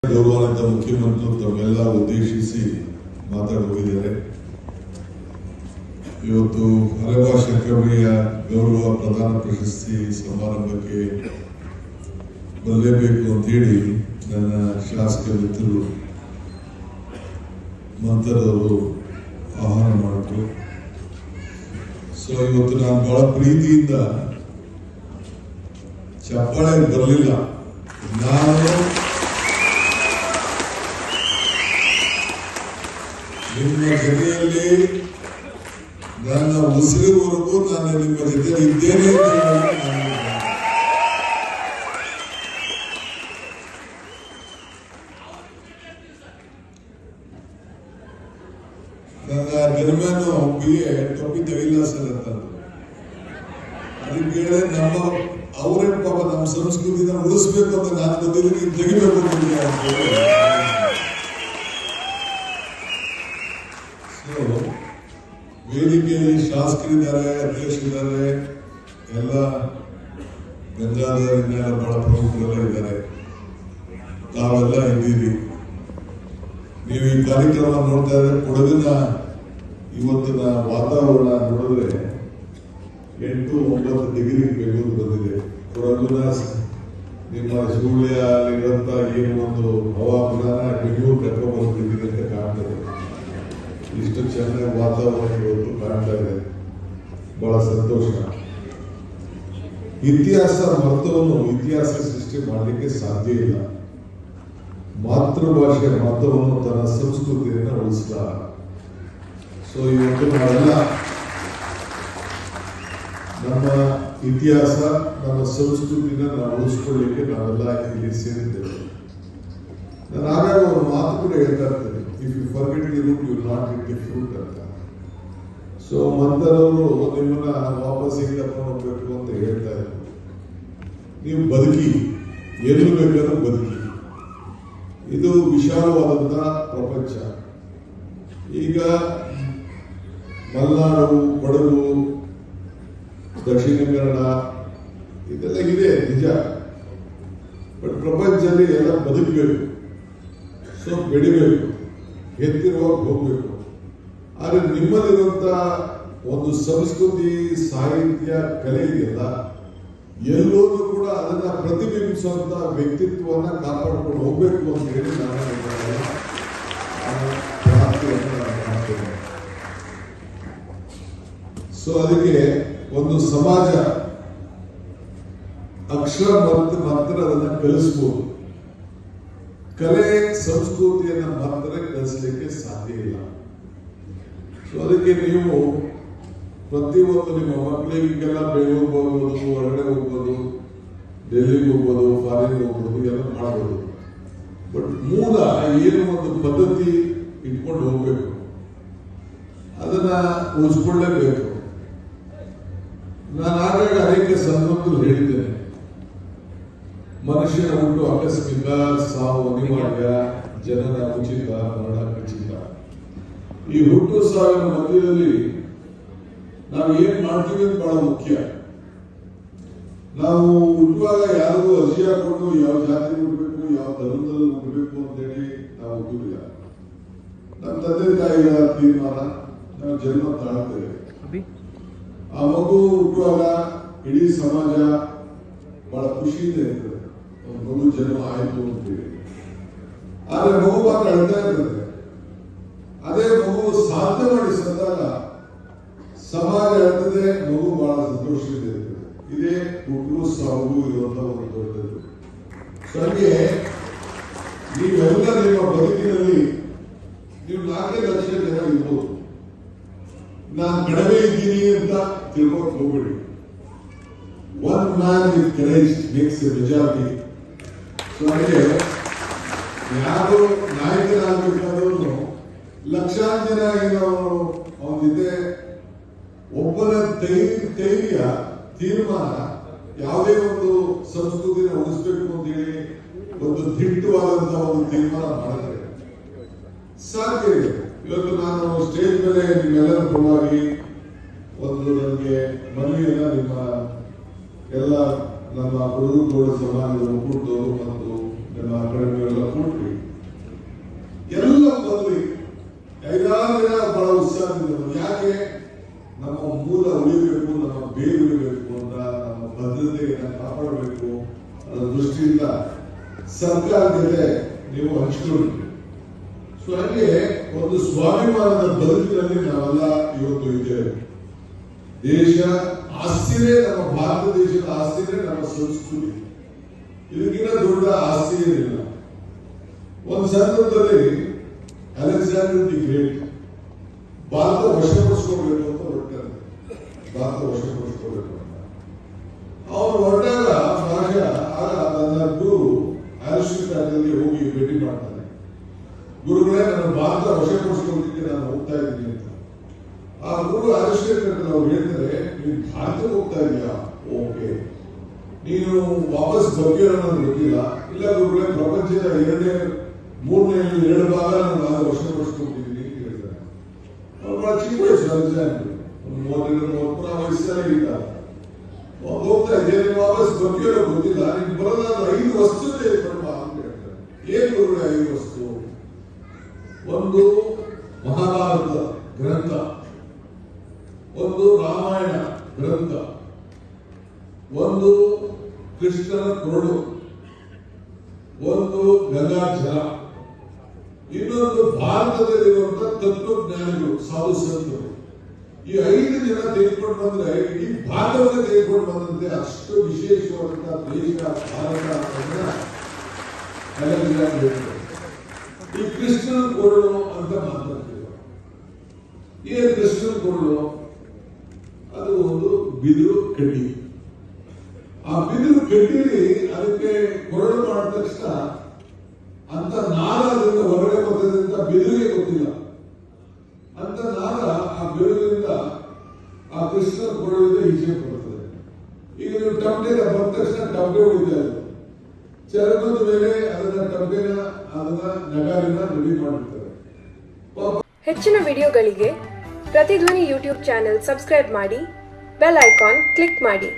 ಗೌರವಾನ್ವಿತ ಮುಖ್ಯಮಂತ್ರಿಗಳು ತಮ್ಮೆಲ್ಲ ಉದ್ದೇಶಿಸಿ ಮಾತಾಡೋಗಿದ್ದಾರೆ. ಇವತ್ತು ಅರೆವಾ ಶಂಕರಯ್ಯ ಗೌರವ ಪ್ರದಾನ ಪ್ರಶಸ್ತಿ ಸಮಾರಂಭಕ್ಕೆ ಬರಲೇಬೇಕು ಅಂತ ಹೇಳಿ ನನ್ನ ಶಾಸಕ ಮಿತ್ರರು ಮಂತರವರು ಆಹ್ವಾನ ಮಾಡಿದ್ರು. ಸೊ ಇವತ್ತು ನಾನು ಬಹಳ ಪ್ರೀತಿಯಿಂದ ಚಪ್ಪಾಳೆ ಬರಲಿಲ್ಲ. ನಾನು ನಿಮ್ಮ ಜೊತೆಯಲ್ಲಿ ನನ್ನ ಉಸಿರುವರೆಗೂ ನಾನು ನಿಮ್ಮ ಜೊತೆ ಇದ್ದೇನೆ. ನನ್ನ ನಿರ್ಮಾನು ಬಿಎ ಟೊಪ್ಪಿ ತೆಗಿಲ್ಲ ಸರ್ ಅಂತ ಅದಕ್ಕೆ ನಮ್ಮ ಅವರೇ ಪಾಪ ನಮ್ಮ ಸಂಸ್ಕೃತಿನ ಉಳಿಸ್ಬೇಕು ಅಂತ ನಾನು ಬಂದಿದ್ದೀನಿ, ನೀವು ತೆಗಿಬೇಕು ಅಂತ. ವೇದಿಕೆಯಲ್ಲಿ ಶಾಸಕರಿದ್ದಾರೆ, ಅಧ್ಯಕ್ಷರಿದ್ದಾರೆ, ಎಲ್ಲ ಗಂಗಾಧರನ್ನೆಲ್ಲ ಬಹಳ ಪ್ರಮುಖರೆಲ್ಲ ಇದ್ದಾರೆ. ತಾವೆಲ್ಲ ಇದ್ದೀರಿ. ನೀವು ಈ ಕಾರ್ಯಕ್ರಮ ನೋಡ್ತಾ ಇದ್ರೆ ಕೊಡಗಿನ ಇವತ್ತಿನ ವಾತಾವರಣ ನೋಡಿದ್ರೆ 8-9 ಡಿಗ್ರಿ ಬೆಂಗಳೂರು ಬಂದಿದೆ. ಕೊಡಗಿನ ನಿಮ್ಮ ಸುಳ್ಳಿಯಲ್ಲಿರುವಂತ ಏನು ಒಂದು ಹವಾಮಾನ ಬೆಂಗಳೂರು ಕರ್ಕೊಂಡ್ಬಂದಿದೆ ಅಂತ ಕಾಣ್ತದೆ. ಇಷ್ಟು ಚೆನ್ನಾಗಿ ವಾತಾವರಣ ಇವತ್ತು ಕಾಣ್ತಾ ಇದೆ, ಬಹಳ ಸಂತೋಷ. ಇತಿಹಾಸ ಮಹತ್ವವನ್ನು ಇತಿಹಾಸ ಸೃಷ್ಟಿ ಮಾಡಲಿಕ್ಕೆ ಸಾಧ್ಯ ಇಲ್ಲ. ಮಾತೃಭಾಷೆ ಮಹತ್ವವನ್ನು ತನ್ನ ಸಂಸ್ಕೃತಿಯನ್ನು ಉಳಿಸಲ. ಸೊ ಇವತ್ತು ನಾವೆಲ್ಲ ನಮ್ಮ ಇತಿಹಾಸ, ನಮ್ಮ ಸಂಸ್ಕೃತಿನ ನಾವು ಉಳಿಸ್ಕೊಳ್ಳಿಕ್ಕೆ ನಾವೆಲ್ಲ ಇಲ್ಲಿ ಸೇರಿದ್ದೇವೆ. ನಾನು ಆಗಾಗ ಒಂದು ಮಾತು ಕೂಡ ಹೇಳ್ತಾ ಇರ್ತೇನೆ, if you forget the root you will not get the fruit ಅಂತ. ಸೊ ಮಂದರವರು ನಿಮ್ಮನ್ನ ವಾಪಸ್ ಹೇಗೆ ಕರ್ಕೊಂಡು ಹೋಗ್ಬೇಕು ಅಂತ ಹೇಳ್ತಾ ಇದ್ರು. ನೀವು ಬದುಕಿ, ಎಲ್ಲಿ ಬೇಕಾದ್ರೂ ಬದುಕಿ. ಇದು ವಿಶಾಲವಾದಂತ ಪ್ರಪಂಚ. ಈಗ ಮಲೆನಾಡು, ಕೊಡಗು, ದಕ್ಷಿಣ ಕನ್ನಡ ಇದೆಲ್ಲ ಇದೆ ನಿಜ. ಬಟ್ ಪ್ರಪಂಚದಲ್ಲಿ ಎಲ್ಲ ಬದುಕಬೇಕು. ಸೊ ಬೆಳಿಬೇಕು, ಎತ್ತಿರುವಾಗ ಹೋಗ್ಬೇಕು. ಆದ್ರೆ ನಿಮ್ಮಲ್ಲಿರುವಂತ ಒಂದು ಸಂಸ್ಕೃತಿ, ಸಾಹಿತ್ಯ, ಕಲೆ ಇದೆಯಲ್ಲ, ಎಲ್ಲೋದು ಕೂಡ ಅದನ್ನ ಪ್ರತಿಬಿಂಬಿಸುವಂತ ವ್ಯಕ್ತಿತ್ವವನ್ನ ಕಾಪಾಡ್ಕೊಂಡು ಹೋಗ್ಬೇಕು ಅಂತ ಹೇಳಿ ನಾನು ಪ್ರಾರ್ಥನೆಯನ್ನು ಮಾಡ್ತೇನೆ. ಸೊ ಅದಕ್ಕೆ ಒಂದು ಸಮಾಜ ಅಕ್ಷರ ಮಾತ್ರ ಅದನ್ನ ಕಲಿಸ್ಬೋದು. ಕಲೆ ಸಂಸ್ಕೃತಿಯನ್ನ ಮಾತ್ರ ಕಲಿಸಲಿಕ್ಕೆ ಸಾಧ್ಯ ಇಲ್ಲ. ಸೊ ಅದಕ್ಕೆ ನೀವು ಪ್ರತಿಯೊಂದು ನಿಮ್ಮ ಮಕ್ಕಳಿಗೆಲ್ಲ ಬೆಂಗಳೂರಿಗೆ ಹೋಗ್ಬೋದು, ಹೊರಗಡೆ ಹೋಗ್ಬೋದು, ಡೆಲ್ಲಿಗೆ ಹೋಗ್ಬೋದು, ಫಾರಿನ್ಗೆ ಹೋಗ್ಬೋದು, ಎಲ್ಲ ಮಾಡ್ಬೋದು. ಬಟ್ ಮೂಲ ಏನು ಒಂದು ಪದ್ಧತಿ ಇಟ್ಕೊಂಡು ಹೋಗ್ಬೇಕು, ಅದನ್ನ ಉಳಿಸ್ಕೊಳ್ಳೇಬೇಕು. ನಾನು ಆಗಾಗ ಅನೇಕ ಸಂದರ್ಭದಲ್ಲಿ ಹೇಳಿದ್ದೇನೆ, ಮನುಷ್ಯನ ಹುಟ್ಟು ಆಕಸ್ಮಿಕ, ಸಾವು ಅನಿವಾರ್ಯ, ಜನನ ಉಚಿತ, ಮರಣ ಖಚಿತ. ಈ ಹುಟ್ಟು ಸಾವಿನ ಮಧ್ಯದಲ್ಲಿ ನಾವು ಏನ್ ಮಾಡ್ತೀವಿ ಅಂತ ಬಹಳ ಮುಖ್ಯ. ನಾವು ಹುಟ್ಟುವಾಗ ಯಾರಿಗೂ ಅರ್ಜಿ ಹಾಕೊಂಡು ಯಾವ ಜಾತಿ ಹುಟ್ಟಬೇಕು, ಯಾವ ಧರ್ಮದಲ್ಲಿ ಹುಟ್ಟಬೇಕು ಅಂತೇಳಿ ನಾವು ಹುಟ್ಟಿಲ್ಲ. ನಮ್ಮ ತಂದೆ ತಾಯಿಗಳ ತೀರ್ಮಾನ, ನಾವು ಜನ್ಮ ತಾಳ್ತೇವೆ. ಆ ಮಗು ಹುಟ್ಟುವಾಗ ಇಡೀ ಸಮಾಜ ಬಹಳ ಖುಷಿಯಿಂದ ಇರ್ತದೆ, ಒಂದು ಮಗು ಜನ್ಮ ಆಯ್ತು ಅಂತೇಳಿ. ಆದ್ರೆ ಮಗು ಮಾತ್ರ ಅಳ್ತಾ ಇರ್ತದೆ. ಅದೇ ಮಗು ಸಾಧನೆ ಮಾಡಿ ಸತ್ತಾಗ ಸಮಾಜ ಹೇಳ್ತದೆ, ಮಗು ಬಹಳ ಸಂತೋಷದಿಂದ ಇರ್ತದೆ. ಇದೇ ಹುಟ್ಟು ಸಾವು ಇರುವಂತಹ ಒಂದು ದೊಡ್ಡದು. ಹಾಗೆ ನೀವೆಲ್ಲ ನಿಮ್ಮ ಬದುಕಿನಲ್ಲಿ ನೀವು 4 ಲಕ್ಷ ಜನ ಇರ್ಬೋದು. ನಾನು ಕಡಿಮೆ ಇದ್ದೀನಿ ಅಂತ ತಿಳ್ಕೊಂಡು ಹೋಗ್ಬೇಡಿ. One man with courage makes A majority. So ಹಾಗೆ ಯಾರು ನಾಯಕರಾಗಬೇಕಾದವನು ಲಕ್ಷಾಂತರ ಜನ ಏನೋ ಅವನಿದೆ, ಒಬ್ಬನ ಧೈರ್ಯ, ತೀರ್ಮಾನ, ಯಾವುದೇ ಒಂದು ಸಂಸ್ಕೃತಿನ ಉಳಿಸ್ಬೇಕು ಅಂತ ಹೇಳಿ ಒಂದು ದಿಟ್ಟವಾದಂತಹ ಒಂದು ತೀರ್ಮಾನ ಮಾಡಿದ್ರೆ ಸಾಧ್ಯ ಇದೆ. ಇವತ್ತು ನಾನು ಸ್ಟೇಜ್ ಮೇಲೆ ನಿಮ್ಮೆಲ್ಲರ ಪರವಾಗಿ ಒಂದು ನನಗೆ ಮನವಿಯನ್ನ ನಿಮ್ಮ ಎಲ್ಲ ನಮ್ಮ ಕೊಡಗು ಗೌಡ ಸಮಾಜದ ಒಕ್ಕೂಟದವರು ಮತ್ತು ಅಕಾಡೆಮಿ ಎಲ್ಲ ಕೊಟ್ರಿ, ಎಲ್ಲ ಬಂದ್ರಿ. 5-6 ದಿನ ಬಹಳ ಉತ್ಸಾಹದಿಂದ. ಯಾಕೆ? ನಮ್ಮ ಮೂಲ ಉಳಿಬೇಕು, ನಮ್ಮ ಬೇರು ಉಳಿಬೇಕು ಅಂತ, ನಮ್ಮ ಭದ್ರತೆಯನ್ನು ಕಾಪಾಡಬೇಕು ಅನ್ನೋ ದೃಷ್ಟಿಯಿಂದ ಸರ್ಕಾರದ ಜೊತೆ ನೀವು ಹಂಚಿಕೊಳ್ಳಿ. ಸೊ ಹಾಗೆ ಒಂದು ಸ್ವಾಭಿಮಾನದ ಬದುಕಿನಲ್ಲಿ ನಾವೆಲ್ಲ ಇವತ್ತು ಇದ್ದೇವೆ. ದೇಶ ಆಸ್ತಿನೇ, ನಮ್ಮ ಭಾರತ ದೇಶದ ಆಸ್ತಿನೇ ನಮ್ಮ ಸಂಸ್ಕೃತಿ. ಇದಕ್ಕಿಂತ ದೊಡ್ಡ ಆಸ್ತಿ ಏನಿಲ್ಲ. ಒಂದು ಸಂದರ್ಭದಲ್ಲಿ ಅಲೆಕ್ಸಾಂಡರ್ ದಿ ಗ್ರೇಟ್ ಭಾರತ ವಶಪಡಿಸ್ಕೋಬೇಕು ಅಂತ ಹೊರಟಾರೆ. ಭಾರತ ವಶಪಡಿಸ್ಕೋಬೇಕು ಅಂತ ಅವರು ಹೊರಟಾಗ ಆಗ ನನ್ನ ಗುರು ಆರಿಸ್ಟಾಟಲ್ಗೆ ಹೋಗಿ ಭೇಟಿ ಮಾಡ್ತಾನೆ. ಗುರುಗಳೇ, ನಾನು ಭಾರತ ವಶಪಡಿಸ್ಕೊಳ್ಳಿಕ್ಕೆ ನಾನು ಹೋಗ್ತಾ ಇದ್ದೀನಿ ಅಂತ. ಆ ಗುರು ಆರಿಸ್ಟಾಟಲ್ ಅವ್ರು ಹೇಳ್ತಾರೆ, ನೀನು ಭಾರತಕ್ಕೆ ಹೋಗ್ತಾ ಇದೀಯಾ? ಓಕೆ, ನೀನು ವಾಪಸ್ ಬರ್ತೀರ ಅನ್ನೋದು ಗೊತ್ತಿಲ್ಲ. ಇಲ್ಲ ಗುರುಗಳೇ, ಪ್ರಪಂಚದ 2 ಭಾಗ ನಾನು ವಶಪಡಿಸ್ಕೊಂಡಿದ್ದೀನಿ ಅಂತ ಹೇಳ್ತಾರೆ. ಅವ್ರು ಬಹಳ ಚಿಕ್ಕ ವಯಸ್ಸು, ಅಲೆಕ್ಸಾಂಡರ್ ಒಂದು 32-33 ವಯಸ್ಸಲ್ಲಿ ಇದ್ದಾರೆ. ಹೋಗ್ತಾ ಇದ್ದೆ, ನೀವು ವಾಪಸ್ ಬರ್ತೀರೋ ಗೊತ್ತಿಲ್ಲ, ನೀನು ಬರೋದಾದ 5 ವಸ್ತು ತೆಗೆದುಕೊಂಡು ಬಾ ಅಂತ ಹೇಳ್ತಾರೆ. ಏನ್ ಗುರುಗಳೇ 5 ವಸ್ತು? ಒಂದು ಮಹಾಭಾರತ ಗ್ರಂಥ, ಒಂದು ರಾಮಾಯಣ ಗ್ರಂಥ, ಒಂದು ಕೃಷ್ಣನ ಕೊರಡು, ಒಂದು ಗಂಗಾಜಲ, ಇನ್ನೊಂದು ಭಾರತದಲ್ಲಿರುವಂತಹ ತತ್ವಜ್ಞಾನಿಗಳು, ಸಾಧು ಸಂತರು. ಈ 5 ಜನ ತೆಗೆದುಕೊಂಡು ಬಂದ್ರೆ ಇಡೀ ಭಾರತವನ್ನು ತೆಗೆದುಕೊಂಡು ಬಂದಂತೆ. ಅಷ್ಟು ವಿಶೇಷವಾದಂತಹ ದೇಶ ಭಾರತ ಅಲೆಕ್ಸಾಂಡರ್. ಈ ಕೃಷ್ಣನ ಕೊರಳು ಅಂತ ಮಾತಾಡ್ತೀವಿ. ಈ ಕೃಷ್ಣನ ಕೊರಳು ಅದು ಒಂದು ಬಿದಿರು ಕಡ್ಡಿ. ಆ ಬಿದಿರು ಕಡ್ಡಿಲಿ ಅದಕ್ಕೆ ಕೊರಳು ಮಾಡಿದ ತಕ್ಷಣ ಅಂತ ನಾರ ಅದರಿಂದ ಹೊರಗಡೆ ಬರ್ತದಿಂದ ಬಿದಿರಿಗೆ ಗೊತ್ತಿಲ್ಲ. ಅಂತ ನಾರ ಆ ಬಿರುವಿನಿಂದ ಆ ಕೃಷ್ಣನ ಕೊರಳಿಂದ ಈಚೆ ಬರ್ತದೆ. ಈಗ ನೀವು ಟಮಟೆ ಬಂದ ತಕ್ಷಣ ಟಮಟೆ ಹೊಡಿತಾ ಇದ್ರು, ಚರ್ಮದ ಮೇಲೆ ಅದನ್ನ ನಗಾರಿನ ರೆಡಿ ಮಾಡಿರ್ತಾರೆ. ಹೆಚ್ಚಿನ ವಿಡಿಯೋಗಳಿಗೆ ಪ್ರತಿಧ್ವನಿ ಯೂಟ್ಯೂಬ್ ಚಾನೆಲ್ ಸಬ್ಸ್ಕ್ರೈಬ್ ಮಾಡಿ, ಬೆಲ್ ಐಕಾನ್ ಕ್ಲಿಕ್ ಮಾಡಿ.